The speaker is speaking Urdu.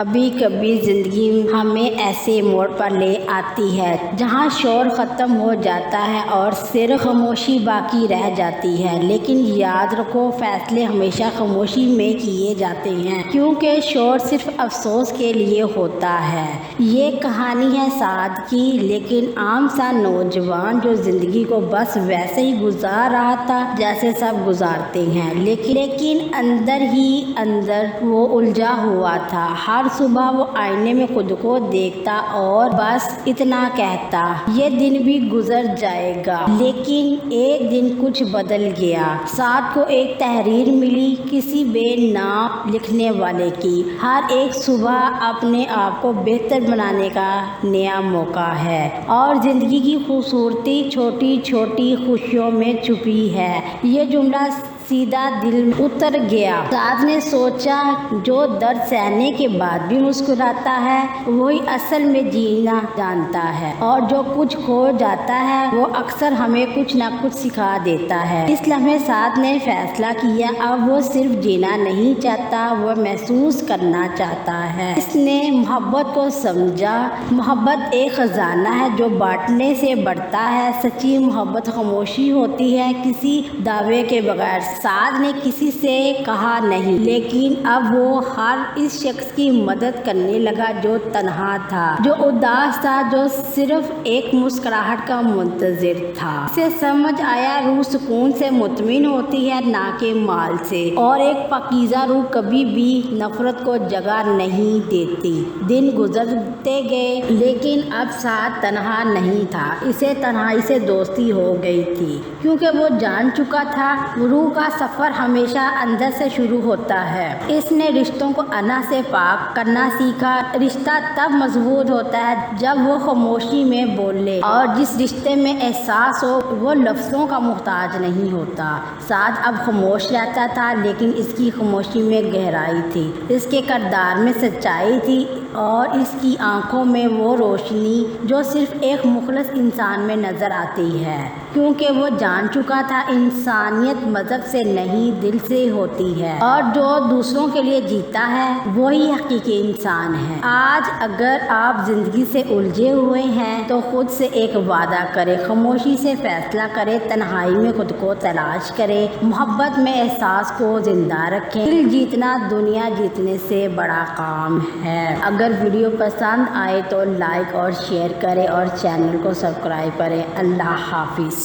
کبھی کبھی زندگی ہمیں ایسے موڑ پر لے آتی ہے جہاں شور ختم ہو جاتا ہے اور صرف خاموشی باقی رہ جاتی ہے، لیکن یاد رکھو فیصلے ہمیشہ خاموشی میں کیے جاتے ہیں، کیونکہ شور صرف افسوس کے لیے ہوتا ہے۔ یہ کہانی ہے سعد کی، لیکن عام سا نوجوان جو زندگی کو بس ویسے ہی گزار رہا تھا جیسے سب گزارتے ہیں، لیکن اندر ہی اندر وہ الجھا ہوا تھا۔ ہر صبح وہ آئینے میں خود کو دیکھتا اور بس اتنا کہتا، یہ دن بھی گزر جائے گا۔ لیکن ایک دن کچھ بدل گیا۔ سعد کو ایک تحریر ملی کسی بے نام لکھنے والے کی، ہر ایک صبح اپنے آپ کو بہتر بنانے کا نیا موقع ہے، اور زندگی کی خوبصورتی چھوٹی چھوٹی خوشیوں میں چھپی ہے۔ یہ جملہ سیدھا دل میں اتر گیا۔ سعد نے سوچا، جو درد سہنے کے بعد بھی مسکراتا ہے وہی اصل میں جینا جانتا ہے، اور جو کچھ کھو جاتا ہے وہ اکثر ہمیں کچھ نہ کچھ سکھا دیتا ہے۔ اس لمحے سعد نے فیصلہ کیا، اب وہ صرف جینا نہیں چاہتا، وہ محسوس کرنا چاہتا ہے۔ اس نے محبت کو سمجھا۔ محبت ایک خزانہ ہے جو بانٹنے سے بڑھتا ہے۔ سچی محبت خاموشی ہوتی ہے، کسی دعوے کے بغیر۔ سعد نے کسی سے کہا نہیں، لیکن اب وہ ہر اس شخص کی مدد کرنے لگا جو تنہا تھا، جو اداس تھا، جو صرف ایک مسکراہٹ کا منتظر تھا۔ اسے سمجھ آیا، روح سکون سے مطمئن ہوتی ہے، نہ کہ مال سے، اور ایک پاکیزہ روح کبھی بھی نفرت کو جگہ نہیں دیتی۔ دن گزرتے گئے، لیکن اب سعد تنہا نہیں تھا، اسے تنہائی سے دوستی ہو گئی تھی، کیونکہ وہ جان چکا تھا روح کا سفر ہمیشہ اندر سے شروع ہوتا ہے۔ اس نے رشتوں کو انا سے پاک کرنا سیکھا۔ رشتہ تب مضبوط ہوتا ہے جب وہ خاموشی میں بولے، اور جس رشتے میں احساس ہو وہ لفظوں کا محتاج نہیں ہوتا۔ سعد اب خاموش رہتا تھا، لیکن اس کی خاموشی میں گہرائی تھی، اس کے کردار میں سچائی تھی، اور اس کی آنکھوں میں وہ روشنی جو صرف ایک مخلص انسان میں نظر آتی ہے، کیونکہ وہ جان چکا تھا انسانیت مذہب سے نہیں دل سے ہوتی ہے، اور جو دوسروں کے لیے جیتا ہے وہی حقیقی انسان ہے۔ آج اگر آپ زندگی سے الجھے ہوئے ہیں تو خود سے ایک وعدہ کریں، خاموشی سے فیصلہ کریں، تنہائی میں خود کو تلاش کریں، محبت میں احساس کو زندہ رکھیں۔ دل جیتنا دنیا جیتنے سے بڑا کام ہے۔ اگر ویڈیو پسند آئے تو لائک اور شیئر کریں، اور چینل کو سبسکرائب کریں۔ اللہ حافظ۔